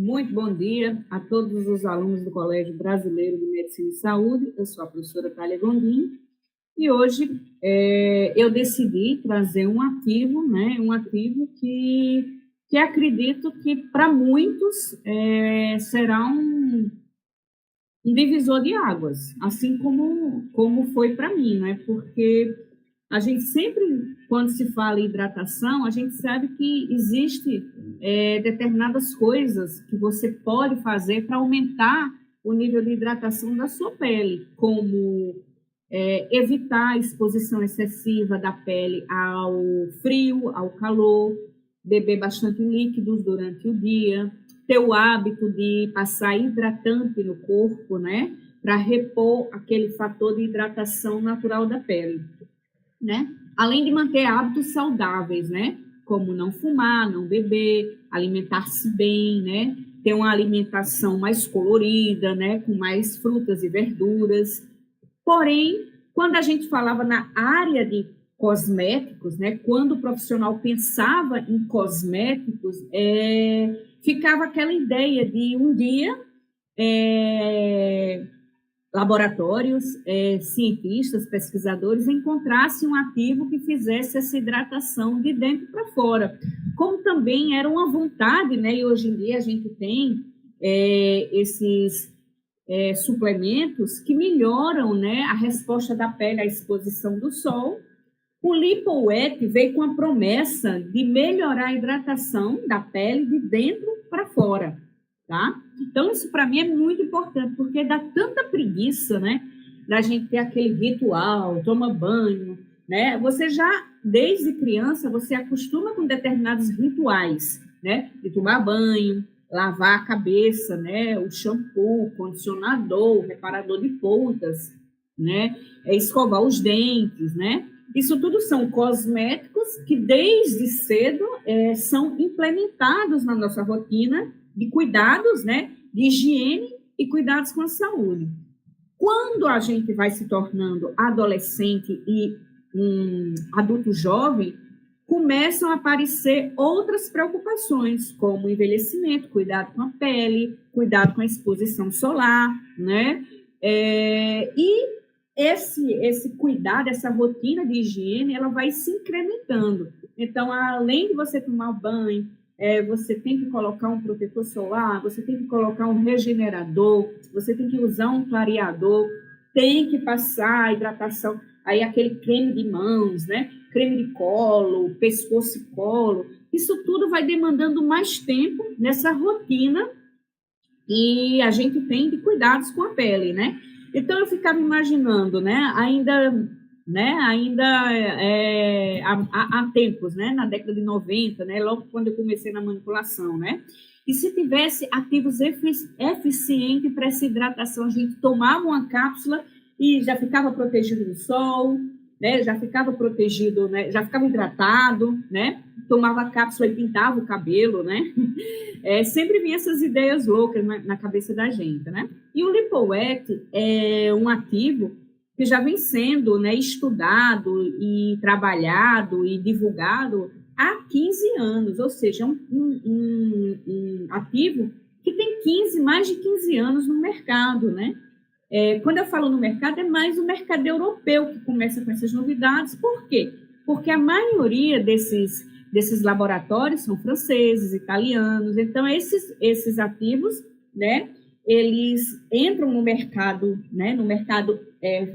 Muito bom dia a todos os alunos do Colégio Brasileiro de Medicina e Saúde. Eu sou a professora Thalia Gondim e hoje eu decidi trazer um ativo, né, que acredito que para muitos será um divisor de águas, assim como foi para mim, né, porque a gente sempre, quando se fala em hidratação, a gente sabe que existe determinadas coisas que você pode fazer para aumentar o nível de hidratação da sua pele, como evitar a exposição excessiva da pele ao frio, ao calor, beber bastante líquidos durante o dia, ter o hábito de passar hidratante no corpo, né, para repor aquele fator de hidratação natural da pele, né? Além de manter hábitos saudáveis, né? Como não fumar, não beber, alimentar-se bem, né? Ter uma alimentação mais colorida, né? Com mais frutas e verduras. Porém, quando a gente falava na área de cosméticos, né? Quando o profissional pensava em cosméticos, ficava aquela ideia de um dia laboratórios, cientistas, pesquisadores encontrassem um ativo que fizesse essa hidratação de dentro para fora. Como também era uma vontade, né? E hoje em dia a gente tem esses suplementos que melhoram, né, a resposta da pele à exposição do sol. O LipoWet veio com a promessa de melhorar a hidratação da pele de dentro para fora, tá? Então, isso para mim é muito importante, porque dá tanta preguiça, né, da gente ter aquele ritual, toma banho, né? Você já, desde criança, você acostuma com determinados rituais, né? De tomar banho, lavar a cabeça, né? O shampoo, o condicionador, o reparador de pontas, né? Escovar os dentes, né? Isso tudo são cosméticos que, desde cedo, são implementados na nossa rotina de cuidados, né? De higiene e cuidados com a saúde. Quando a gente vai se tornando adolescente e adulto jovem, começam a aparecer outras preocupações, como envelhecimento, cuidado com a pele, cuidado com a exposição solar, né? E esse cuidado, essa rotina de higiene, ela vai se incrementando. Então, além de você tomar banho, você tem que colocar um protetor solar, você tem que colocar um regenerador, você tem que usar um clareador, tem que passar a hidratação, aí aquele creme de mãos, né? Creme de colo, pescoço e colo. Isso tudo vai demandando mais tempo nessa rotina e a gente tem de cuidados com a pele, né? Então, eu ficava imaginando, né? Ainda há tempos, né? Na década de 90, né? Logo quando eu comecei na manipulação, né? E se tivesse ativos eficientes para essa hidratação, a gente tomava uma cápsula e já ficava protegido do sol, né? Já ficava protegido, né? Já ficava hidratado, né? Tomava a cápsula e pintava o cabelo, né? Sempre vinha essas ideias loucas na cabeça da gente, né? E o LipoWet é um ativo que já vem sendo, né, estudado e trabalhado e divulgado há 15 anos, ou seja, um ativo que tem mais de 15 anos no mercado, né? Quando eu falo no mercado, é mais o mercado europeu que começa com essas novidades. Por quê? Porque a maioria desses laboratórios são franceses, italianos. Então, esses ativos, né, eles entram no mercado, né,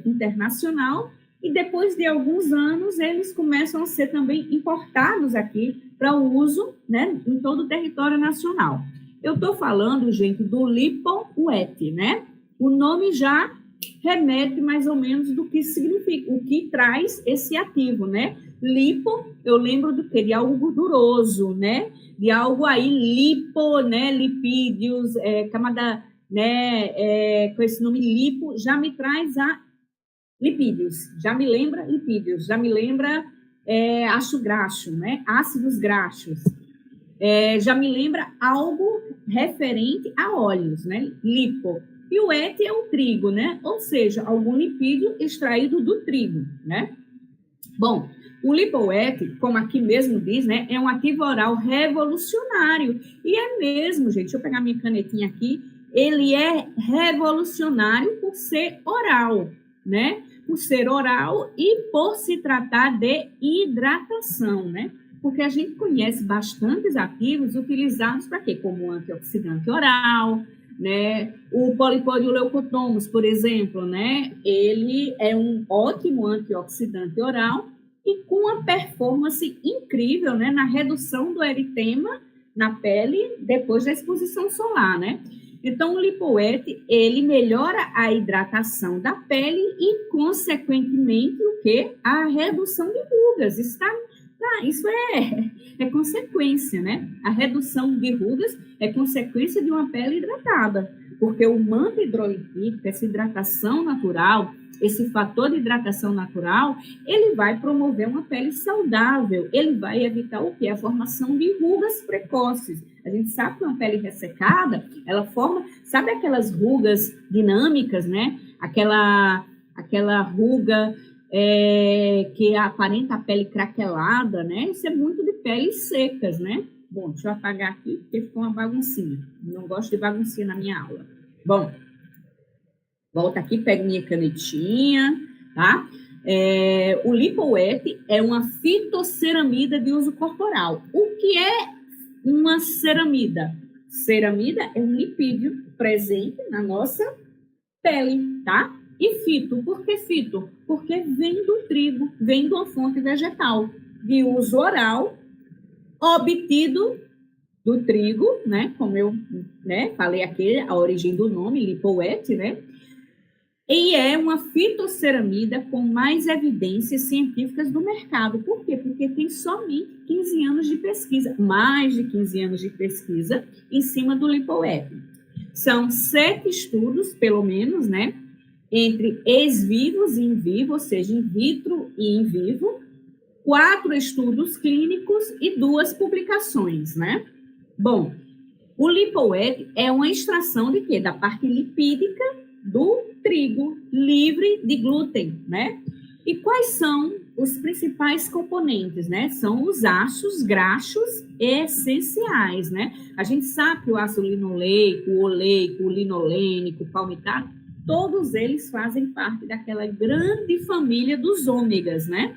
internacional, e depois de alguns anos eles começam a ser também importados aqui para o uso, né, em todo o território nacional. Eu estou falando, gente, do LipoWet, né? O nome já remete mais ou menos do que significa, o que traz esse ativo, né? Lipo, eu lembro do quê? De algo gorduroso, né? De algo aí, lipo, né? Lipídios, camada, né? Com esse nome lipo, já me traz a lipídios, já me lembra lipídios, já me lembra ácido graxo, né? Ácidos graxos. Já me lembra algo referente a óleos, né? Lipo. E o et é o trigo, né? Ou seja, algum lipídio extraído do trigo, né? Bom, O lipoete, como aqui mesmo diz, né, é um ativo oral revolucionário. E é mesmo, gente, deixa eu pegar minha canetinha aqui, ele é revolucionário por ser oral, né? Por ser oral e por se tratar de hidratação, né? Porque a gente conhece bastantes ativos utilizados para quê? Como antioxidante oral, né? O polipodileucotomus, por exemplo, né? Ele é um ótimo antioxidante oral e com uma performance incrível, né? Na redução do eritema na pele depois da exposição solar, né? Então, o lipoete, ele melhora a hidratação da pele e, consequentemente, o quê? A redução de rugas. Isso é consequência, né? A redução de rugas é consequência de uma pele hidratada, porque o manto hidrolipídico, essa hidratação natural, esse fator de hidratação natural, ele vai promover uma pele saudável, ele vai evitar o quê? A formação de rugas precoces. A gente sabe que uma pele ressecada, ela forma, sabe aquelas rugas dinâmicas, né? Aquela ruga que aparenta a pele craquelada, né? Isso é muito de peles secas, né? Bom, deixa eu apagar aqui, porque ficou uma baguncinha. Não gosto de baguncinha na minha aula. Bom, volta aqui, pego minha canetinha, tá? O lipoete é uma fitoceramida de uso corporal. O que é uma ceramida? Ceramida é um lipídio presente na nossa pele, tá? E fito, por que fito? Porque vem do trigo, vem de uma fonte vegetal de uso oral, obtido do trigo, né? Como eu falei aqui, a origem do nome, lipoete, né? E é uma fitoceramida com mais evidências científicas do mercado. Por quê? Porque tem somente 15 anos de pesquisa, mais de 15 anos de pesquisa em cima do lipoete. São 7 estudos, pelo menos, né? Entre ex-vivos e in vivo, ou seja, in vitro e in vivo, 4 estudos clínicos e 2 publicações, né? Bom, o lipoete é uma extração de quê? Da parte lipídica do trigo, livre de glúten, né? E quais são os principais componentes, né? São os ácidos graxos essenciais, né? A gente sabe que o ácido linoleico, o oleico, o linolênico, o palmitato, todos eles fazem parte daquela grande família dos ômegas, né?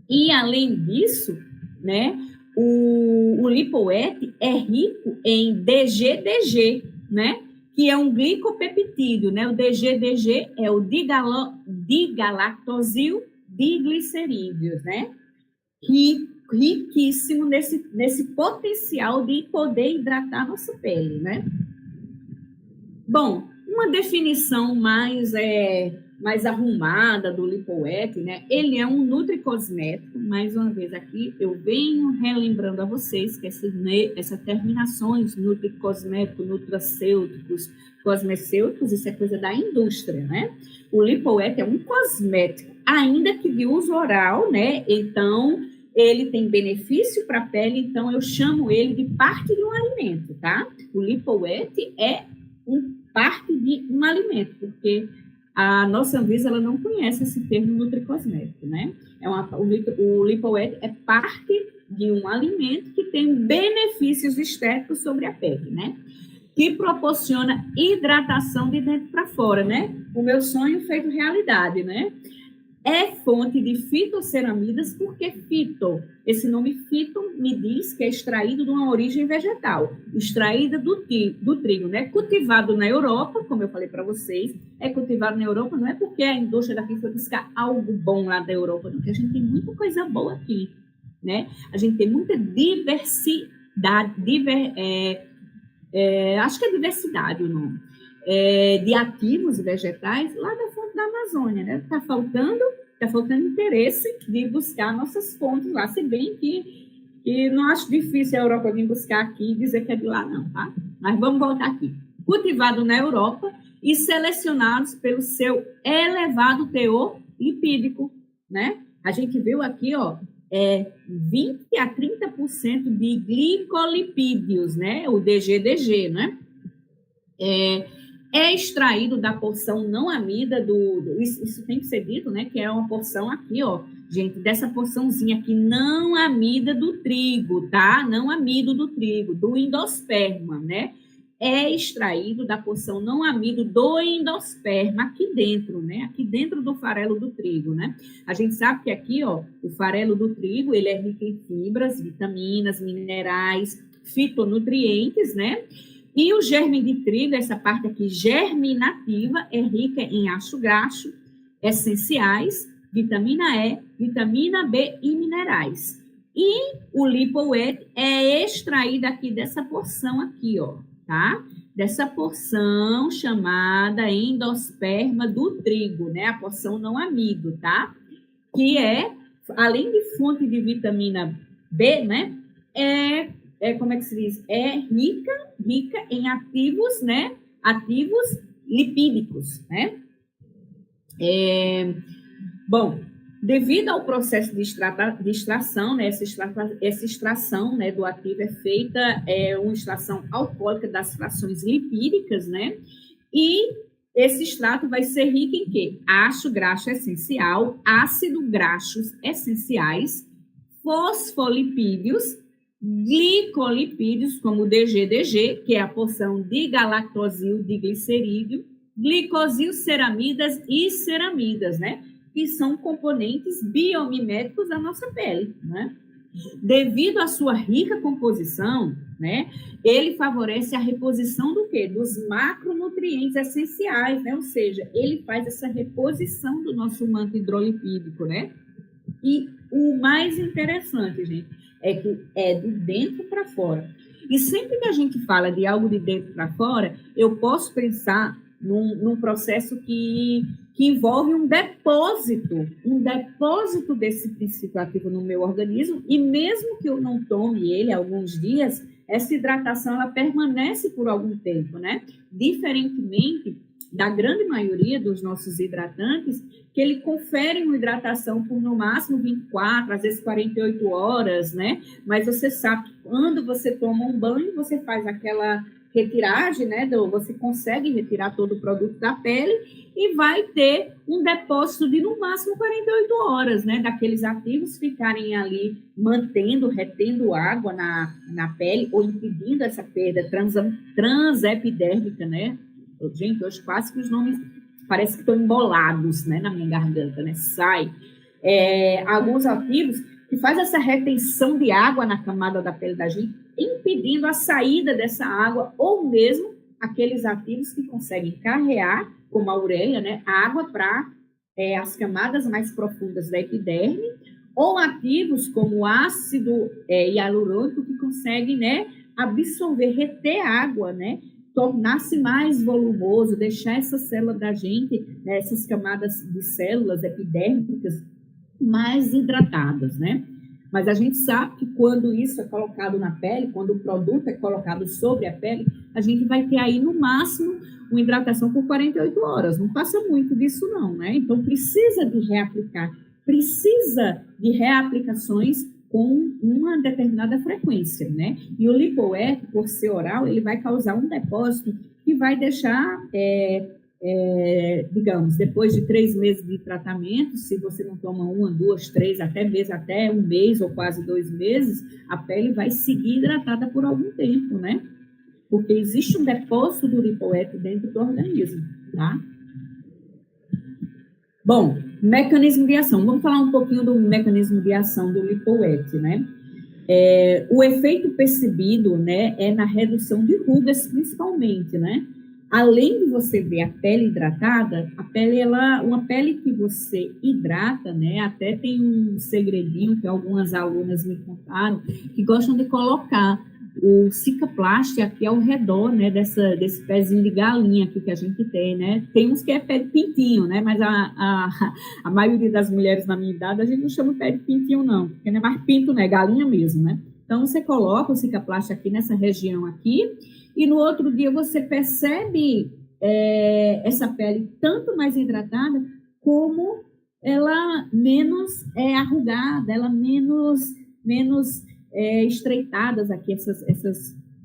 E, além disso, né, o lipoete é rico em DGDG, né? Que é um glicopeptídeo, né? O DGDG é o digalactosil diglicerídeos, né? Riquíssimo nesse potencial de poder hidratar nossa pele, né? Bom, uma definição mais arrumada do lipoete, né? Ele é um nutricosmético, mais uma vez aqui, eu venho relembrando a vocês que essas terminações nutricosmético, nutracêuticos, cosmecêuticos, isso é coisa da indústria, né? O lipoete é um cosmético, ainda que de uso oral, né? Então, ele tem benefício para a pele, então eu chamo ele de parte de um alimento, tá? O lipoete é parte de um alimento, porque a nossa Anvisa ela não conhece esse termo nutricosmético, né? O lipoete é parte de um alimento que tem benefícios estéticos sobre a pele, né? Que proporciona hidratação de dentro para fora, né? O meu sonho feito realidade, né? É fonte de fitoceramidas, porque fito, esse nome fito me diz que é extraído de uma origem vegetal, extraída do trigo, né? Cultivado na Europa, como eu falei para vocês, é cultivado na Europa, não é porque a indústria daqui foi buscar algo bom lá da Europa, não, porque a gente tem muita coisa boa aqui, né? A gente tem muita diversidade, acho que é diversidade o nome, de ativos vegetais lá da fonte da Amazônia, né? Está faltando interesse de buscar nossas fontes lá, se bem que não acho difícil a Europa vir buscar aqui e dizer que é de lá não, tá? Mas vamos voltar aqui. Cultivado na Europa e selecionados pelo seu elevado teor lipídico, né? A gente viu aqui, ó, 20 a 30% de glicolipídios, né? O DGDG, né? é extraído da porção não amida isso tem que ser dito, né? Que é uma porção aqui, ó, gente, dessa porçãozinha aqui não amida do trigo, tá? Não amido do trigo, do endosperma, né? É extraído da porção não amido do endosperma aqui dentro, né? Aqui dentro do farelo do trigo, né? A gente sabe que aqui, ó, o farelo do trigo, ele é rico em fibras, vitaminas, minerais, fitonutrientes, né? E o germe de trigo, essa parte aqui germinativa, é rica em ácido graxo, essenciais, vitamina E, vitamina B e minerais. E o lipoete é extraído aqui dessa porção aqui, ó, tá? Dessa porção chamada endosperma do trigo, né? A porção não amido, tá? Que é, além de fonte de vitamina B, né? Como é que se diz? É rica em ativos, né? Ativos lipídicos, né? Bom, devido ao processo de extração, né, essa extração, né, do ativo é feita uma extração alcoólica das frações lipídicas, né? E esse extrato vai ser rico em quê? Ácido graxo essencial, ácido graxos essenciais, fosfolipídios, glicolipídios, como o DGDG, que é a porção de galactosil diglicerídeo, glicosilceramidas e ceramidas, né? Que são componentes biomiméticos da nossa pele, né? Devido à sua rica composição, né, ele favorece a reposição do quê? Dos macronutrientes essenciais, né? Ou seja, ele faz essa reposição do nosso manto hidrolipídico, né? E o mais interessante, gente, é que é de dentro para fora. E sempre que a gente fala de algo de dentro para fora, eu posso pensar num processo que envolve um depósito desse princípio ativo no meu organismo, e mesmo que eu não tome ele alguns dias, essa hidratação ela permanece por algum tempo, né? Diferentemente da grande maioria dos nossos hidratantes, que ele confere uma hidratação por no máximo 24, às vezes 48 horas, né? Mas você sabe que quando você toma um banho, você faz aquela retiragem, né? Você consegue retirar todo o produto da pele e vai ter um depósito de no máximo 48 horas, né? Daqueles ativos ficarem ali retendo água na pele ou impedindo essa perda transepidérmica, né? Gente, hoje quase que os nomes parece que estão embolados, né, na minha garganta, né? Sai. Alguns ativos que faz essa retenção de água na camada da pele da gente, impedindo a saída dessa água, ou mesmo aqueles ativos que conseguem carrear, como a ureia, né, água para as camadas mais profundas da epiderme, ou ativos como o ácido hialurônico que conseguem, né, absorver, reter água, né, tornar-se mais volumoso, deixar essa célula da gente, né, essas camadas de células epidérmicas mais hidratadas, né? Mas a gente sabe que quando isso é colocado na pele, quando o produto é colocado sobre a pele, a gente vai ter aí no máximo uma hidratação por 48 horas. Não passa muito disso não, né? Então precisa de reaplicações com uma determinada frequência, né? E o lipoete, por ser oral, ele vai causar um depósito que vai deixar, digamos, depois de 3 meses de tratamento, se você não toma 1, 2, 3, até um mês ou quase 2 meses, a pele vai seguir hidratada por algum tempo, né? Porque existe um depósito do lipoete dentro do organismo, tá? Bom, mecanismo de ação. Vamos falar um pouquinho do mecanismo de ação do lipoete, né? O efeito percebido, né, é na redução de rugas, principalmente, né? Além de você ver a pele hidratada, uma pele que você hidrata, né? Até tem um segredinho que algumas alunas me contaram, que gostam de colocar o cicaplast aqui ao redor, né, desse pezinho de galinha aqui que a gente tem, né? Tem uns que é pé de pintinho, né? Mas a maioria das mulheres na minha idade, a gente não chama pé de pintinho, não, porque não é mais pinto, né? É galinha mesmo, né? Então, você coloca o cicaplast aqui nessa região aqui, e no outro dia você percebe essa pele tanto mais hidratada, como ela menos arrugada, ela menos estreitadas aqui,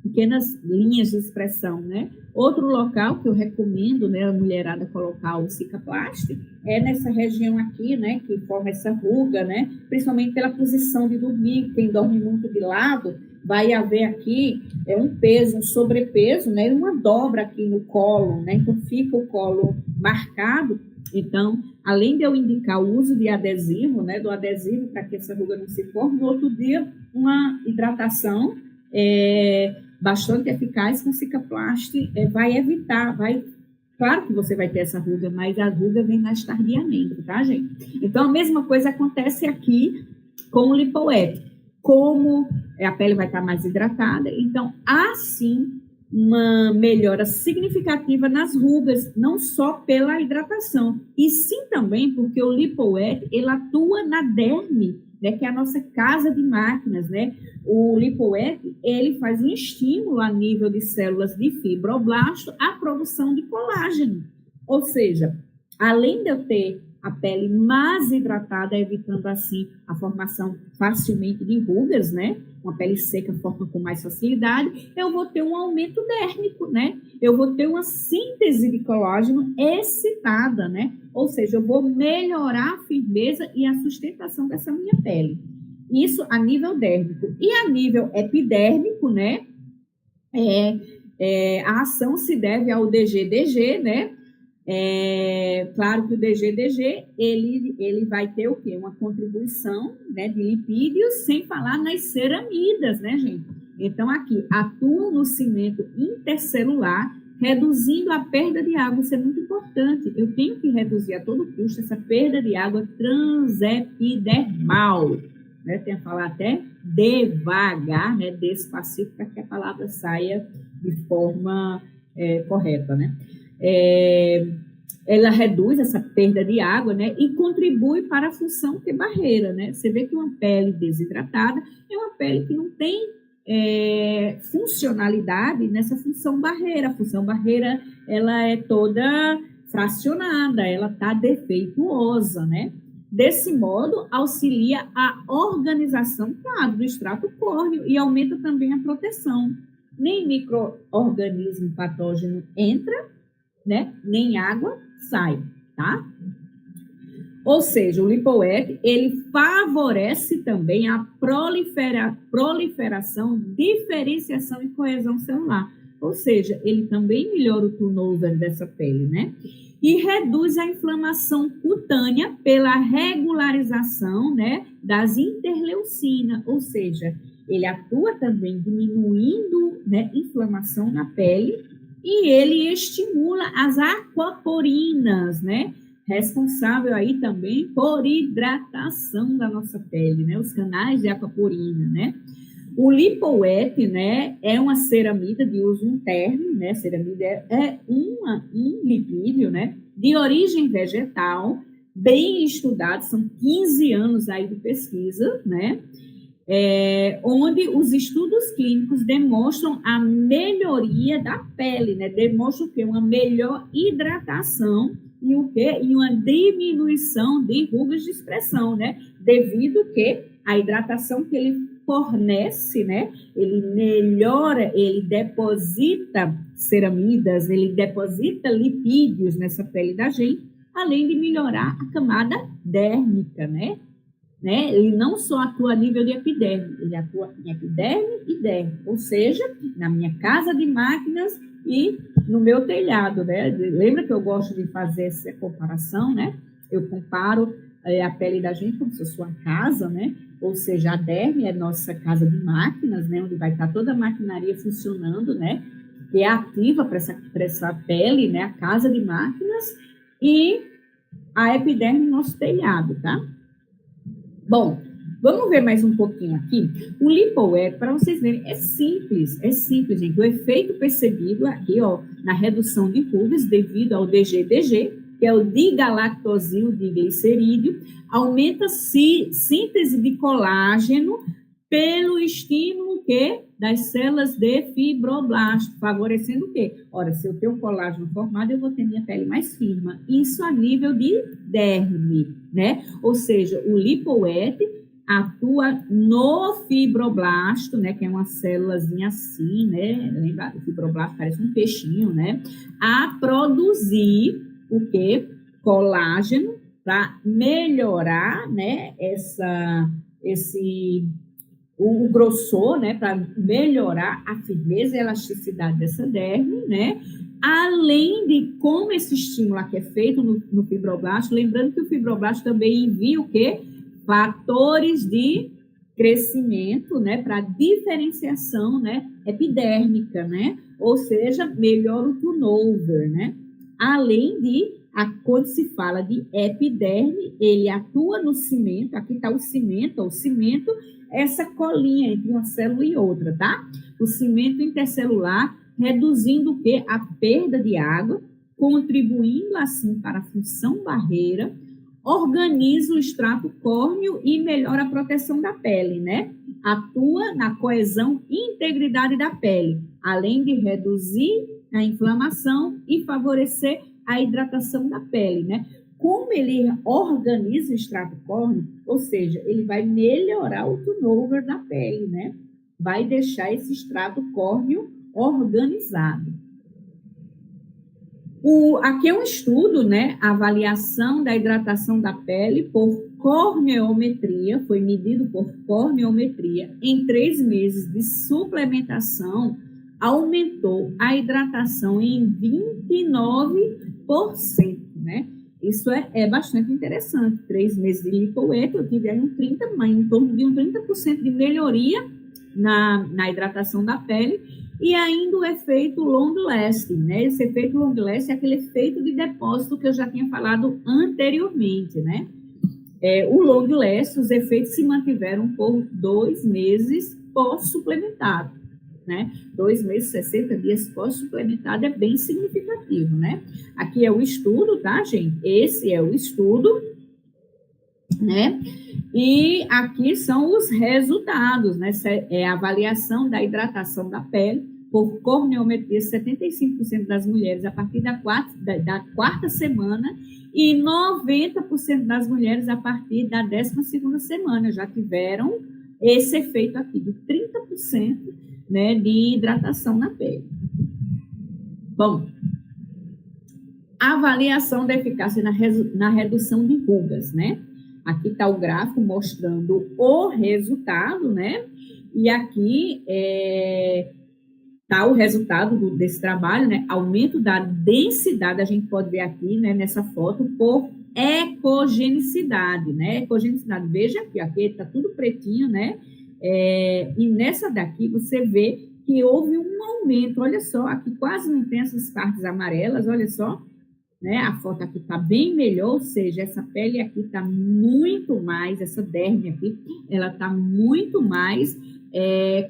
pequenas linhas de expressão, né? Outro local que eu recomendo, né, a mulherada colocar o Cicaplast é nessa região aqui, né, que forma essa ruga, né? Principalmente pela posição de dormir, quem dorme muito de lado, vai haver aqui um peso, um sobrepeso, né, uma dobra aqui no colo, né? Então fica o colo marcado. Então, além de eu indicar o uso de adesivo, né, do adesivo para que essa ruga não se forme, no outro dia uma hidratação bastante eficaz com Cicaplast vai evitar, claro que você vai ter essa ruga, mas a ruga vem mais tardiamente, tá, gente? Então, a mesma coisa acontece aqui com o Lipoet. Como a pele vai estar mais hidratada, então, há sim uma melhora significativa nas rugas, não só pela hidratação, e sim também porque o Lipoet, ele atua na derme, né, que é a nossa casa de máquinas, né? O Lipoet, ele faz um estímulo a nível de células de fibroblasto à produção de colágeno. Ou seja, além de eu ter a pele mais hidratada, evitando assim a formação facilmente de rugas, né? Uma pele seca forma com mais facilidade, eu vou ter um aumento dérmico, né? Eu vou ter uma síntese de colágeno excitada, né? Ou seja, eu vou melhorar a firmeza e a sustentação dessa minha pele. Isso a nível dérmico. E a nível epidérmico, né? A ação se deve ao DGDG, né? Claro que o DGDG, ele vai ter o quê? Uma contribuição, né, de lipídios, sem falar nas ceramidas, né, gente? Então, aqui, atua no cimento intercelular, reduzindo a perda de água. Isso é muito importante. Eu tenho que reduzir a todo custo essa perda de água transepidermal. Né? Tem que falar até devagar, né, despacito, para que a palavra saia de forma correta, né? Ela reduz essa perda de água, né, e contribui para a função que é barreira, né? Você vê que uma pele desidratada é uma pele que não tem funcionalidade nessa função barreira. A função barreira, ela é toda fracionada, ela está defeituosa, né? Desse modo, auxilia a organização, claro, do extrato córneo e aumenta também a proteção. Nem micro-organismo patógeno entra, né? Nem água sai, tá? Ou seja, o Lipoet, ele favorece também a proliferação, diferenciação e coesão celular. Ou seja, ele também melhora o turnover dessa pele, né? E reduz a inflamação cutânea pela regularização, né, das interleucinas, ou seja, ele atua também diminuindo, né, inflamação na pele e ele estimula as aquaporinas, né, responsável aí também por hidratação da nossa pele, né, os canais de aquaporina, né. O Lipoet, né, é uma ceramida de uso interno, né, ceramida é um lipídio, né, de origem vegetal, bem estudado, são 15 anos aí de pesquisa, né, onde os estudos clínicos demonstram a melhoria da pele, né, demonstram que uma melhor hidratação e o quê? E uma diminuição de rugas de expressão, né, devido que a hidratação que ele fornece, né, ele melhora, ele deposita ceramidas, ele deposita lipídios nessa pele da gente, além de melhorar a camada dérmica, né? Ele não só atua a nível de epiderme, ele atua em epiderme e derme, ou seja, na minha casa de máquinas e no meu telhado, né? Lembra que eu gosto de fazer essa comparação, né? Eu comparo a pele da gente como se fosse uma casa, né? Ou seja, a derme é nossa casa de máquinas, né? Onde vai estar toda a maquinaria funcionando, né? Que é ativa para essa pele, né? A casa de máquinas e a epiderme nosso telhado, tá? Bom, vamos ver mais um pouquinho aqui. O Lipoet, para vocês verem, é simples, gente. O efeito percebido aqui, ó, na redução de rugas devido ao DGDG, que é o digalactosil diglicerídeo, aumenta a síntese de colágeno pelo estímulo das células de fibroblasto, favorecendo o quê? Ora, se eu tenho colágeno formado, eu vou ter minha pele mais firme. Isso a nível de derme, né? Ou seja, o Lipoet atua no fibroblasto, né, que é uma célulazinha assim, né, lembra? O fibroblasto parece um peixinho, né, a produzir o quê? Colágeno, para melhorar, né, o grossor, né, para melhorar a firmeza e elasticidade dessa derme, né, além de como esse estímulo aqui é feito no fibroblasto, lembrando que o fibroblasto também envia o quê? Fatores de crescimento, né, para diferenciação, né, epidérmica, né, ou seja, melhora o turnover, né, além de, quando se fala de epiderme, ele atua no cimento, aqui está o cimento, essa colinha entre uma célula e outra, tá? O cimento intercelular, reduzindo o quê? A perda de água, contribuindo assim para a função barreira, organiza o extrato córneo e melhora a proteção da pele, né? Atua na coesão e integridade da pele, além de reduzir a inflamação e favorecer a hidratação da pele, né? Como ele organiza o extrato córneo, ou seja, ele vai melhorar o turnover da pele, né? Vai deixar esse extrato córneo organizado. Aqui é um estudo, né? A avaliação da hidratação da pele por corneometria, foi medido por corneometria. Em 3 meses de suplementação, aumentou a hidratação em 29%, né? Isso é bastante interessante. 3 meses de lipoete, eu tive aí em torno de 30% de melhoria na hidratação da pele, e ainda o efeito long lasting, né? Esse efeito long lasting é aquele efeito de depósito que eu já tinha falado anteriormente, né? O long lasting, os efeitos se mantiveram por 2 meses pós-suplementado, né? 2 meses, 60 dias pós-suplementado é bem significativo, né? Aqui é o estudo, tá, gente? Esse é o estudo, né? E aqui são os resultados, né? É a avaliação da hidratação da pele por corneometria, 75% das mulheres a partir da quarta semana e 90% das mulheres a partir da 12ª semana já tiveram esse efeito aqui de 30%, né, de hidratação na pele. Bom, avaliação da eficácia na redução de rugas, né? Aqui está o gráfico mostrando o resultado, né? E aqui está o resultado desse trabalho, né? Aumento da densidade, a gente pode ver aqui, né, nessa foto, por ecogenicidade, né? Ecogenicidade, veja aqui está tudo pretinho, né? E nessa daqui você vê que houve um aumento, olha só, aqui quase não tem essas partes amarelas, olha só, né? A foto aqui está bem melhor, ou seja, essa pele aqui está muito mais, essa derme aqui, ela está muito mais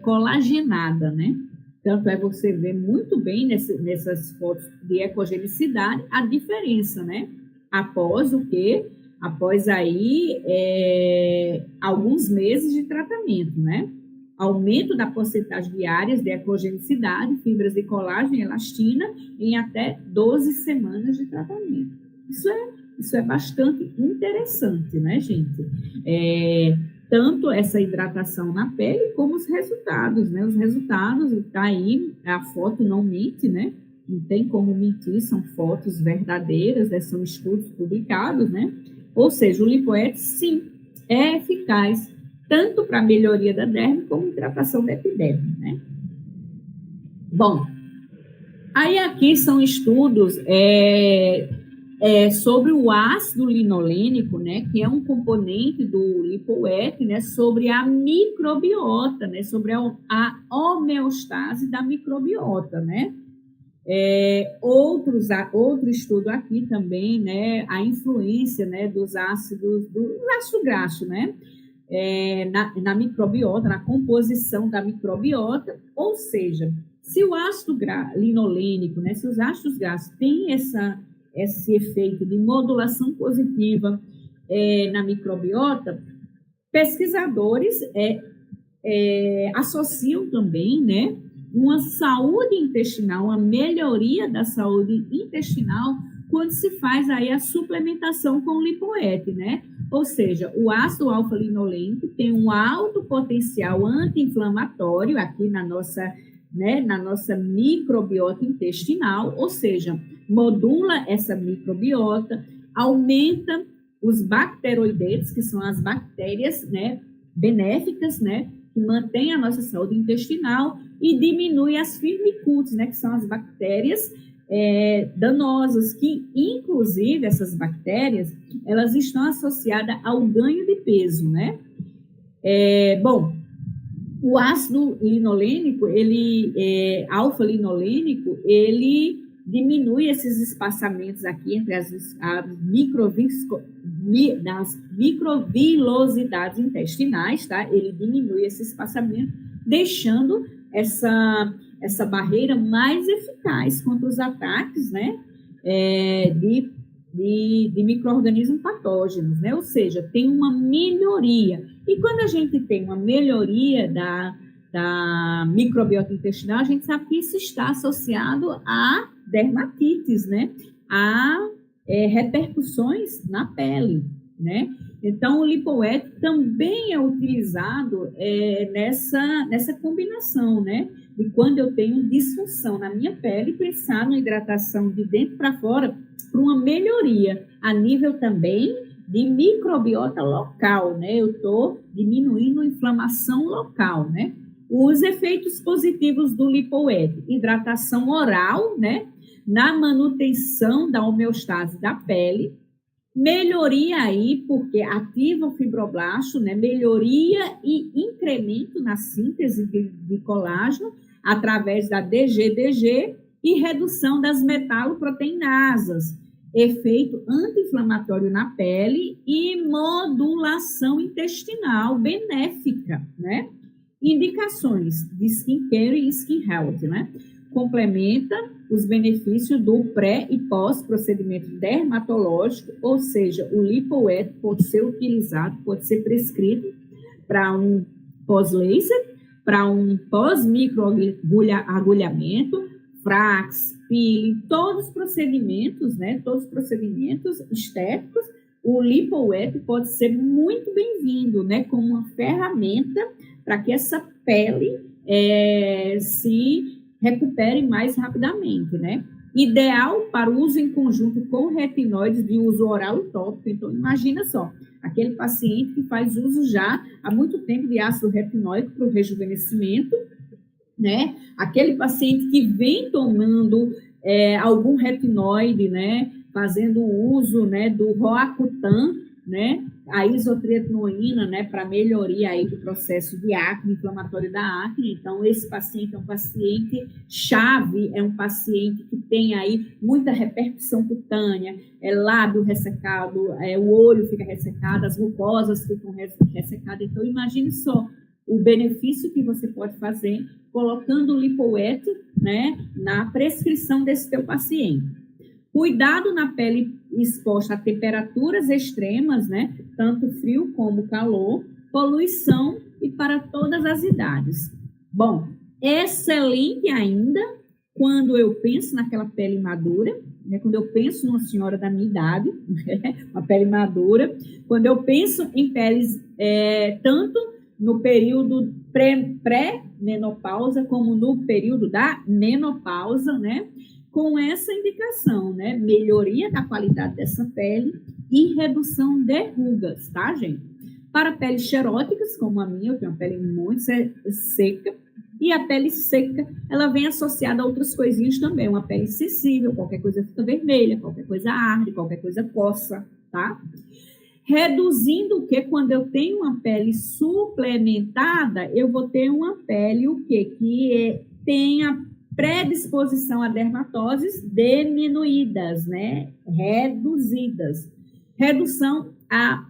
colagenada, né? Tanto você vê muito bem nessas fotos de ecogenicidade a diferença, né? Após o quê? Após aí alguns meses de tratamento, né? Aumento da porcentagem de áreas de ecogenicidade, fibras de colágeno e elastina em até 12 semanas de tratamento. Isso é bastante interessante, né, gente? Tanto essa hidratação na pele como os resultados, né? Os resultados, está aí, a foto não mente, né? Não tem como mentir, são fotos verdadeiras, são estudos publicados, né? Ou seja, o lipoete, sim, é eficaz tanto para a melhoria da derme como hidratação da epiderme, né? Bom, aí aqui são estudos sobre o ácido linolênico, né, que é um componente do lipoete, né, sobre a microbiota, né, sobre a homeostase da microbiota, né? Outro estudo aqui também, né, a influência, né, dos ácidos, do ácido graxo, né, na microbiota, na composição da microbiota, ou seja, se o ácido linolênico, né, se os ácidos graxos têm esse efeito de modulação positiva na microbiota, pesquisadores associam também, né, uma saúde intestinal, uma melhoria da saúde intestinal quando se faz aí a suplementação com lipoete, né? Ou seja, o ácido alfa-linolênico tem um alto potencial anti-inflamatório aqui na nossa microbiota intestinal, ou seja, modula essa microbiota, aumenta os bacteroidetos, que são as bactérias, né, benéficas, né, que mantêm a nossa saúde intestinal, e diminui as firmicutes, né, que são as bactérias danosas, que inclusive essas bactérias, elas estão associadas ao ganho de peso, né? O ácido linolênico, alfa-linolênico, ele diminui esses espaçamentos aqui entre as microvilosidades intestinais, tá? Ele diminui esse espaçamento, deixando essa barreira mais eficaz contra os ataques, né, de micro-organismos patógenos, né? Ou seja, tem uma melhoria. E quando a gente tem uma melhoria da microbiota intestinal, a gente sabe que isso está associado a dermatites, né? A repercussões na pele, né? Então, o lipoético também é utilizado nessa combinação, né? E quando eu tenho disfunção na minha pele, pensar na hidratação de dentro para fora para uma melhoria a nível também de microbiota local, né? Eu estou diminuindo a inflamação local, né? Os efeitos positivos do lipoético: hidratação oral, né? Na manutenção da homeostase da pele, melhoria aí, porque ativa o fibroblasto, né? Melhoria e incremento na síntese de colágeno através da DGDG e redução das metaloproteinasas, efeito anti-inflamatório na pele e modulação intestinal benéfica, né? Indicações de skincare e skin health, né? Complementa os benefícios do pré e pós-procedimento dermatológico, ou seja, o lipoético pode ser utilizado, pode ser prescrito para um pós-laser, para um pós-microagulhamento, frax, peeling, todos os procedimentos, né? Todos os procedimentos estéticos, o lipoético pode ser muito bem-vindo, né? Como uma ferramenta para que essa pele se recupere mais rapidamente, né? Ideal para uso em conjunto com retinoides de uso oral e tópico. Então, imagina só, aquele paciente que faz uso já há muito tempo de ácido retinóico para o rejuvenescimento, né? Aquele paciente que vem tomando algum retinoide, né? Fazendo uso, né, do Roacutan, né? A isotretinoína, né, para melhoria aí do processo de acne, inflamatório da acne. Então, esse paciente é um paciente chave, é um paciente que tem aí muita repercussão cutânea, lábio ressecado, o olho fica ressecado, as mucosas ficam ressecadas. Então, imagine só o benefício que você pode fazer colocando o lipoético, né, na prescrição desse teu paciente. Cuidado na pele exposta a temperaturas extremas, né? Tanto frio como calor, poluição e para todas as idades. Bom, excelente ainda quando eu penso naquela pele madura, né? Quando eu penso numa senhora da minha idade, uma pele madura, quando eu penso em peles tanto no período pré-menopausa como no período da menopausa, né? Com essa indicação, né? Melhoria da qualidade dessa pele e redução de rugas, tá, gente? Para peles xeróticas, como a minha, eu tenho uma pele muito seca, e a pele seca, ela vem associada a outras coisinhas também, uma pele sensível, qualquer coisa fica vermelha, qualquer coisa arde, qualquer coisa coça, tá? Reduzindo o que? Quando eu tenho uma pele suplementada, eu vou ter uma pele o quê? Que tenha predisposição a dermatoses diminuídas, né? Reduzidas. Redução à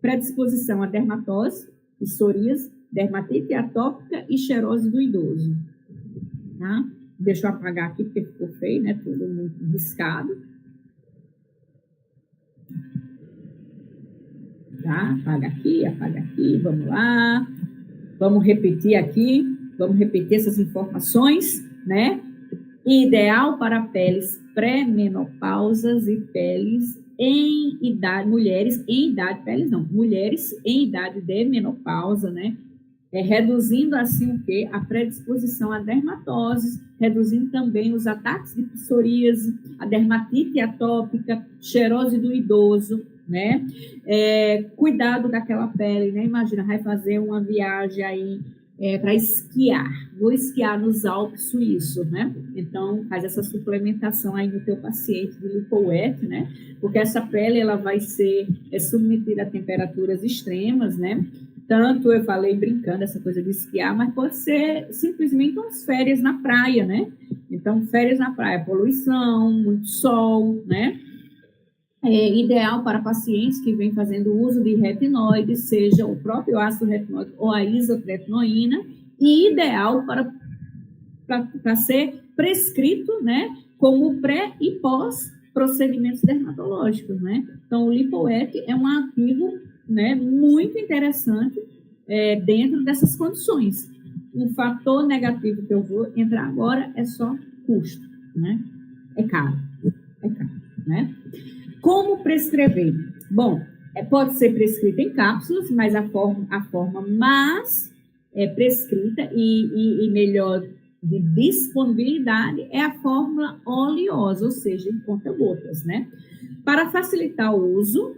predisposição a dermatose, psoríase, dermatite atópica e xerose do idoso. Tá? Deixa eu apagar aqui porque ficou feio, né? Tudo muito riscado. Tá? Apaga aqui, vamos lá. Vamos repetir aqui, vamos repetir essas informações, né? Ideal para peles pré-menopausas e peles em idade, mulheres em idade de menopausa, né? Reduzindo assim o quê? A predisposição a dermatoses, reduzindo também os ataques de psoríase, a dermatite atópica, xerose do idoso, né? Cuidado daquela pele, né? Imagina, vai fazer uma viagem aí para esquiar, vou esquiar nos Alpes suíços, né? Então, faz essa suplementação aí no teu paciente de Lipo-Wet, né? Porque essa pele, ela vai ser submetida a temperaturas extremas, né? Tanto, eu falei brincando, essa coisa de esquiar, mas pode ser simplesmente umas férias na praia, né? Então, férias na praia, poluição, muito sol, né? Ideal para pacientes que vêm fazendo uso de retinoides, seja o próprio ácido retinóico ou a isotretinoína, e ideal para ser prescrito, né, como pré e pós procedimentos dermatológicos, né? Então, o Lipo-Wet é um ativo, né, muito interessante dentro dessas condições. Um fator negativo que eu vou entrar agora é só custo, né? É caro, né? Como prescrever? Bom, pode ser prescrita em cápsulas, mas a forma mais prescrita e melhor de disponibilidade é a fórmula oleosa, ou seja, em conta-gotas, né? Para facilitar o uso,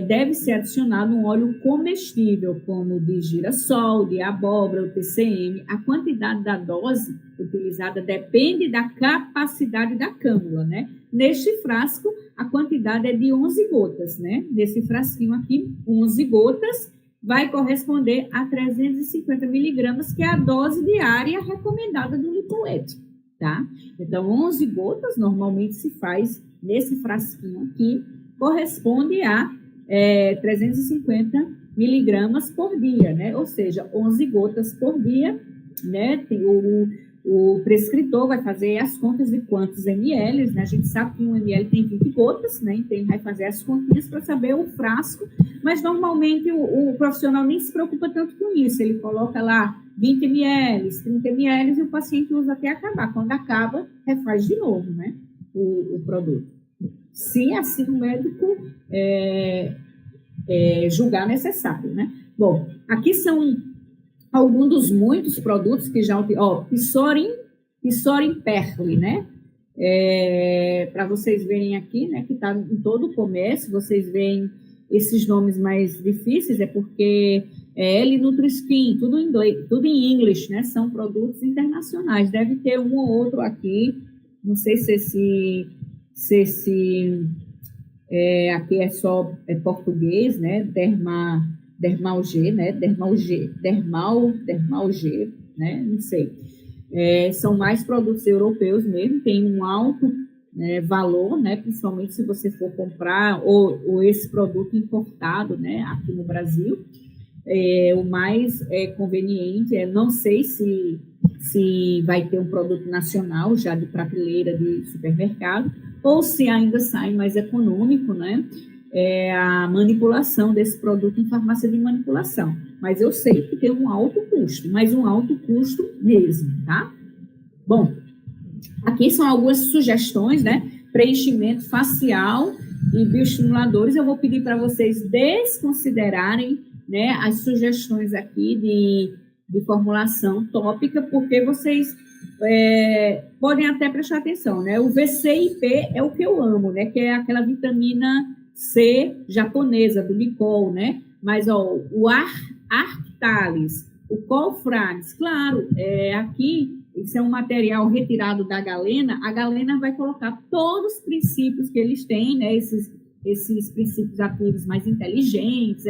deve ser adicionado um óleo comestível, como de girassol, de abóbora, o TCM. A quantidade da dose utilizada depende da capacidade da cânula, né? Neste frasco, a quantidade é de 11 gotas, né? Nesse frasquinho aqui, 11 gotas vai corresponder a 350 miligramas, que é a dose diária recomendada do Lipo-Wet, tá? Então, 11 gotas normalmente se faz nesse frasquinho aqui, corresponde a 350 miligramas por dia, né? Ou seja, 11 gotas por dia, né? O prescritor vai fazer as contas de quantos ml, né? A gente sabe que 1 ml tem 20 gotas, né? Então, ele vai fazer as continhas para saber o frasco, mas normalmente o profissional nem se preocupa tanto com isso. Ele coloca lá 20 ml, 30 ml e o paciente usa até acabar. Quando acaba, refaz de novo, né? O produto. Se assim o médico julgar necessário, né? Bom, aqui são alguns dos muitos produtos que já... Psorin Perle, né? Para vocês verem aqui, né? Que está em todo o comércio, vocês veem esses nomes mais difíceis, porque L-Nutri-Skin, tudo em inglês, né? São produtos internacionais. Deve ter um ou outro aqui, não sei se aqui é só português, né? Dermal G, né? Dermal G, né? Não sei. São mais produtos europeus mesmo, tem um alto valor, né? Principalmente se você for comprar ou esse produto importado, né? Aqui no Brasil. O mais conveniente não sei se vai ter um produto nacional já de prateleira de supermercado, ou se ainda sai mais econômico, né? A manipulação desse produto em farmácia de manipulação. Mas eu sei que tem um alto custo, mas um alto custo mesmo, tá? Bom, aqui são algumas sugestões, né? Preenchimento facial e bioestimuladores. Eu vou pedir para vocês desconsiderarem, né, as sugestões aqui de formulação tópica, porque vocês podem até prestar atenção, né? O VCIP é o que eu amo, né? Que é aquela vitamina C japonesa, do Nicol, né? Mas, o Arctalis, o Colfrax, claro, aqui, isso é um material retirado da Galena, a Galena vai colocar todos os princípios que eles têm, né? Esses princípios ativos mais inteligentes,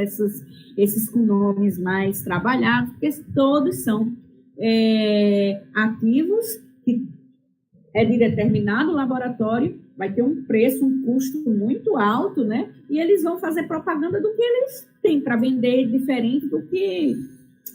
esses com nomes mais trabalhados, porque todos são ativos que de determinado laboratório, vai ter um preço, um custo muito alto, né? E eles vão fazer propaganda do que eles têm para vender, diferente do que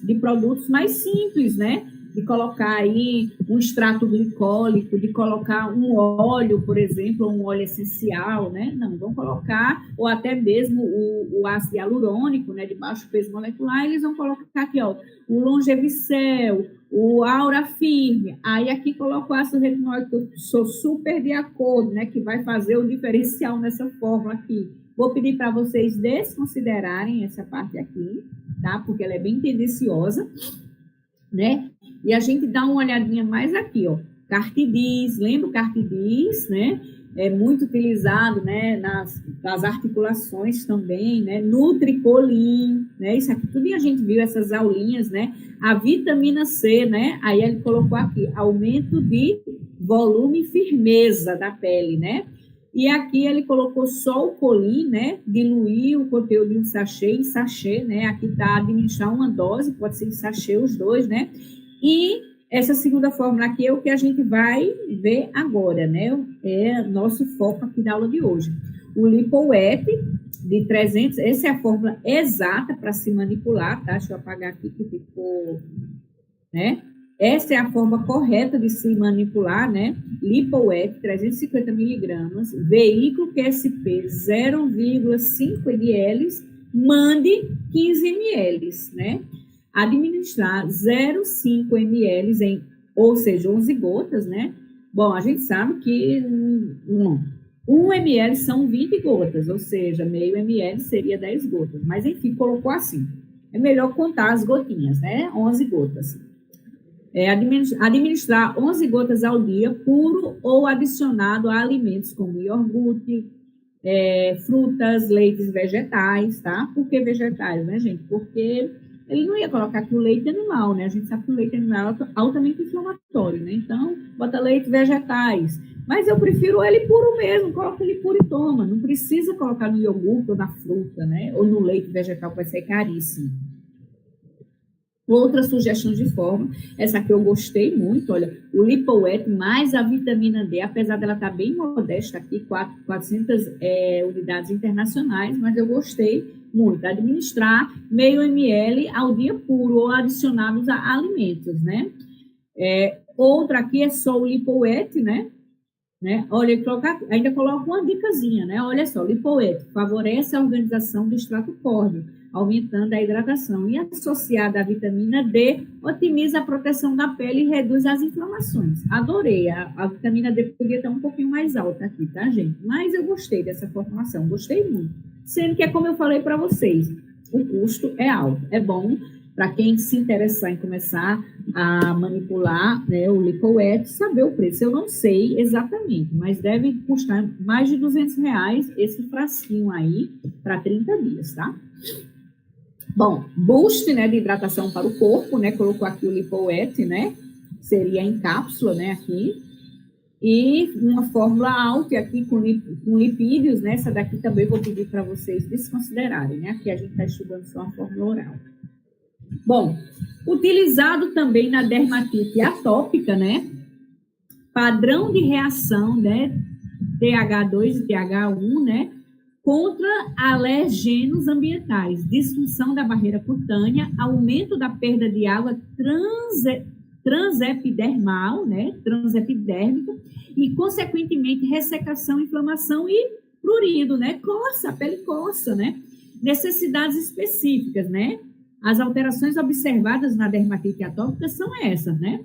de produtos mais simples, né? de colocar aí um extrato glicólico, de colocar um óleo, por exemplo, um óleo essencial, né? Não, vão colocar, ou até mesmo o ácido hialurônico, né, de baixo peso molecular, eles vão colocar aqui, ó, o Longevicel, o Aura Firme, aí aqui coloco o ácido retinóico, que eu sou super de acordo, né, que vai fazer o diferencial nessa fórmula aqui. Vou pedir para vocês desconsiderarem essa parte aqui, tá? Porque ela é bem tendenciosa, né? E a gente dá uma olhadinha mais aqui, ó. Cartidis, lembra o Cartidis, né? É muito utilizado, né, nas articulações também, né? Nutricolin, né? Isso aqui tudo a gente viu, essas aulinhas, né? A vitamina C, né? Aí ele colocou aqui, aumento de volume e firmeza da pele, né? E aqui ele colocou só o colin, né? Diluir o conteúdo de um sachê em sachê, né? Aqui está administrar uma dose, pode ser em sachê os dois, né? E essa segunda fórmula aqui é o que a gente vai ver agora, né? É nosso foco aqui da aula de hoje. O LipoWet de 300, essa é a fórmula exata para se manipular, tá? Deixa eu apagar aqui que ficou, né? Essa é a forma correta de se manipular, né? LipoWet, 350 miligramas, veículo QSP 0,5 ml, mande 15 ml, né? Administrar 0,5 ml, ou seja, 11 gotas, né? Bom, a gente sabe que 1 ml são 20 gotas, ou seja, meio ml seria 10 gotas. Mas, enfim, colocou assim. É melhor contar as gotinhas, né? 11 gotas. Administrar 11 gotas ao dia, puro ou adicionado a alimentos como iogurte, frutas, leites vegetais, tá? Por que vegetais, né, gente? Porque ele não ia colocar aqui o leite animal, né? A gente sabe que o leite animal é altamente inflamatório, né? Então, bota leite vegetais. Mas eu prefiro ele puro mesmo, coloca ele puro e toma. Não precisa colocar no iogurte ou na fruta, né? Ou no leite vegetal, que vai ser caríssimo. Outra sugestão de forma, essa aqui eu gostei muito, olha, o LipoWet mais a vitamina D, apesar dela estar bem modesta aqui, 400 unidades internacionais, mas eu gostei muito. Administrar meio ml ao dia puro ou adicionados a alimentos, né? Outra aqui é só o LipoWet, né? Olha, ainda coloca uma dicasinha, né? Olha só, LipoWet favorece a organização do extrato córneo, aumentando a hidratação, e associada à vitamina D, otimiza a proteção da pele e reduz as inflamações. Adorei, a vitamina D podia estar um pouquinho mais alta aqui, tá, gente? Mas eu gostei dessa formulação, gostei muito. Sendo que é como eu falei para vocês, o custo é alto, é bom para quem se interessar em começar a manipular, né, o LipoWet, saber o preço. Eu não sei exatamente, mas deve custar mais de R$200 esse frasquinho aí para 30 dias, tá? Bom, boost, né, de hidratação para o corpo, né, colocou aqui o LipoWet, né, seria em cápsula, né, aqui, e uma fórmula alta aqui com lipídios, né, essa daqui também vou pedir para vocês desconsiderarem, né, aqui a gente está estudando só a fórmula oral. Bom, utilizado também na dermatite atópica, né, padrão de reação, né, TH2 e TH1, né, contra alergenos ambientais, disfunção da barreira cutânea, aumento da perda de água transepidermal, né, transepidérmica, e, consequentemente, ressecação, inflamação e prurido, né, coça, a pele coça, né, necessidades específicas, né, as alterações observadas na dermatite atópica são essas, né,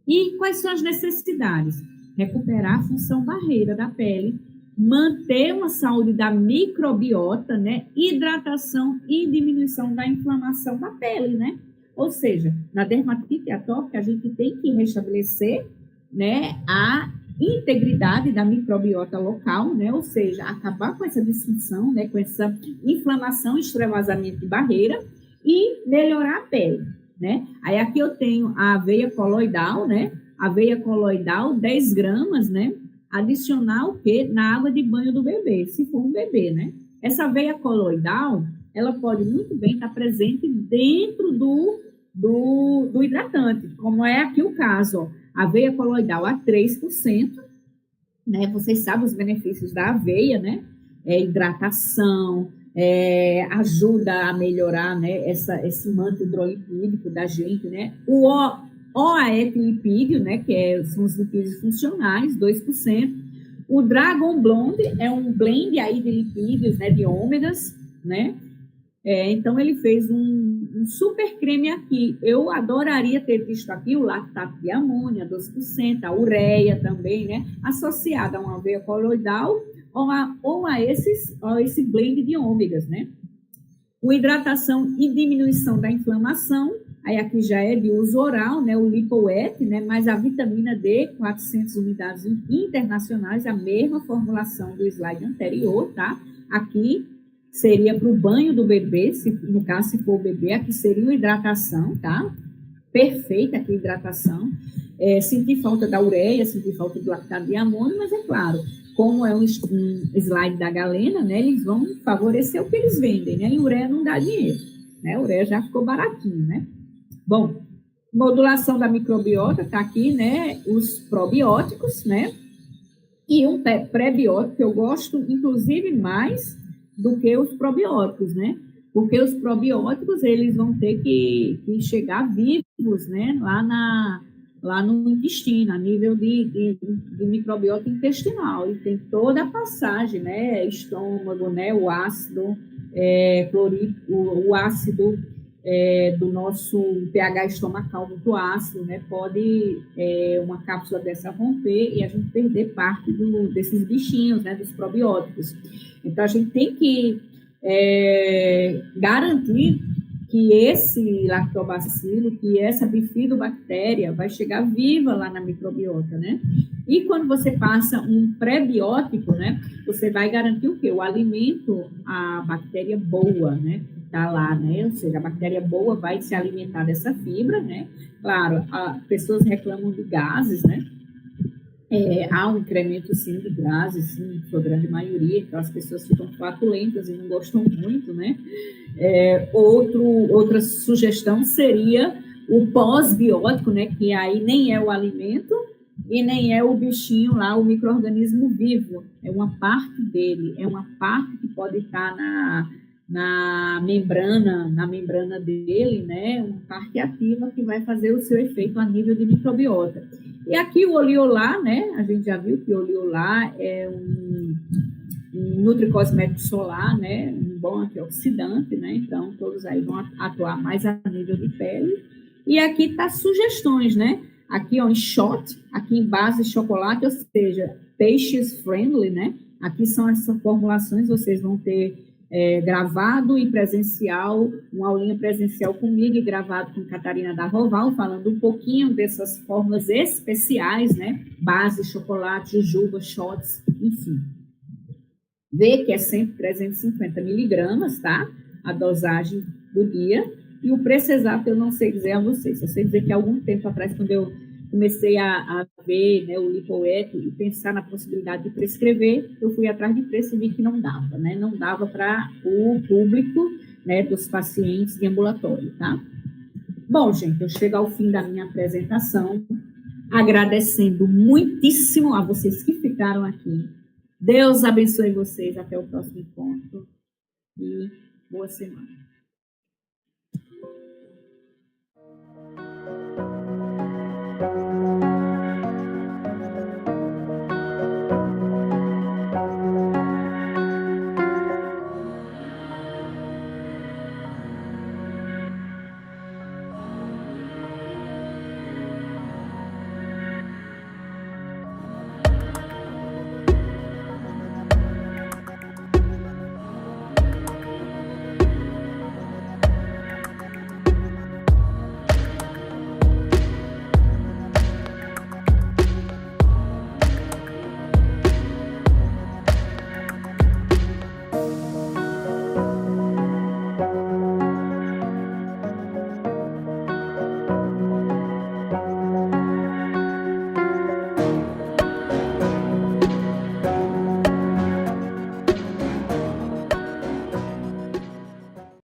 e quais são as necessidades? Recuperar a função barreira da pele, manter uma saúde da microbiota, né? Hidratação e diminuição da inflamação da pele, né? Ou seja, na dermatite atópica, a gente tem que restabelecer, né, a integridade da microbiota local, né? Ou seja, acabar com essa disfunção, né, com essa inflamação e extravasamento de barreira e melhorar a pele, né? Aí aqui eu tenho a aveia coloidal, né? Aveia coloidal, 10 gramas, né? Adicionar o quê? Na água de banho do bebê, se for um bebê, né? Essa aveia coloidal, ela pode muito bem estar presente dentro do hidratante, como é aqui o caso, ó. Aveia coloidal a 3%, né? Vocês sabem os benefícios da aveia, né? Hidratação, ajuda a melhorar, né, esse manto hidrolipídico da gente, né? O OAF lipídio, né, são os lipídios funcionais, 2%. O Dragon Blonde é um blend aí de lipídios, né, de ômegas, né? Então, ele fez um super creme aqui. Eu adoraria ter visto aqui o lactato de amônia, 12%, a ureia também, né? Associada a uma aveia coloidal ou a esse blend de ômegas, né? O hidratação e diminuição da inflamação, aí aqui já é de uso oral, né? O LipoET, né? Mais a vitamina D, 400 unidades internacionais, a mesma formulação do slide anterior, tá? Aqui seria para o banho do bebê, no caso, se for o bebê, aqui seria uma hidratação, tá? Perfeita aqui a hidratação. Sentir falta da ureia, sentir falta do lactato de amônio, mas é claro, como é um slide da Galena, né, eles vão favorecer o que eles vendem, né? E ureia não dá dinheiro, né? Ureia já ficou baratinho, né? Bom, modulação da microbiota, tá aqui, né? Os probióticos, né? E um pré-biótico que eu gosto, inclusive, mais do que os probióticos, né? Porque os probióticos, eles vão ter que chegar vivos, né? Lá no intestino, a nível de microbiota intestinal. E tem toda a passagem, né? Estômago, né? O ácido o ácido do nosso pH estomacal muito ácido, né? Pode uma cápsula dessa romper e a gente perder parte desses bichinhos, né? Dos probióticos. Então, a gente tem que garantir que esse lactobacilo, que essa bifidobactéria vai chegar viva lá na microbiota, né? E quando você passa um pré-biótico, né? Você vai garantir o quê? O alimento, a bactéria boa, né? Tá lá, né? Ou seja, a bactéria boa vai se alimentar dessa fibra, né? Claro, as pessoas reclamam de gases, né? Há um incremento, sim, de gases, sim, sua grande maioria, então as pessoas ficam flatulentas e não gostam muito, né? Outra sugestão seria o pós-biótico, né? Que aí nem é o alimento e nem é o bichinho lá, o micro-organismo vivo, é uma parte dele, é uma parte que pode estar na membrana dele, né? Uma parte ativa que vai fazer o seu efeito a nível de microbiota. E aqui o oleolar, né? A gente já viu que o oleolar é um nutricosmético solar, né? Um bom antioxidante, né? Então, todos aí vão atuar mais a nível de pele. E aqui tá sugestões, né? Aqui, ó, em shot, aqui em base de chocolate, ou seja, peixes friendly, né? Aqui são essas formulações, vocês vão ter gravado e presencial, uma aulinha presencial comigo e gravado com Catarina da Roval, falando um pouquinho dessas fórmulas especiais, né? Base, chocolate, jujuba, shots, enfim. Vê que é sempre 350 miligramas, tá? A dosagem do dia. E o preço exato eu não sei dizer a vocês. Eu sei dizer que há algum tempo atrás, quando eu comecei a ver, né, o LipoET e pensar na possibilidade de prescrever, eu fui atrás de preço e vi que não dava, né? Não dava para o público, né, dos pacientes de ambulatório, tá? Bom, gente, eu chego ao fim da minha apresentação, agradecendo muitíssimo a vocês que ficaram aqui. Deus abençoe vocês. Até o próximo encontro e boa semana.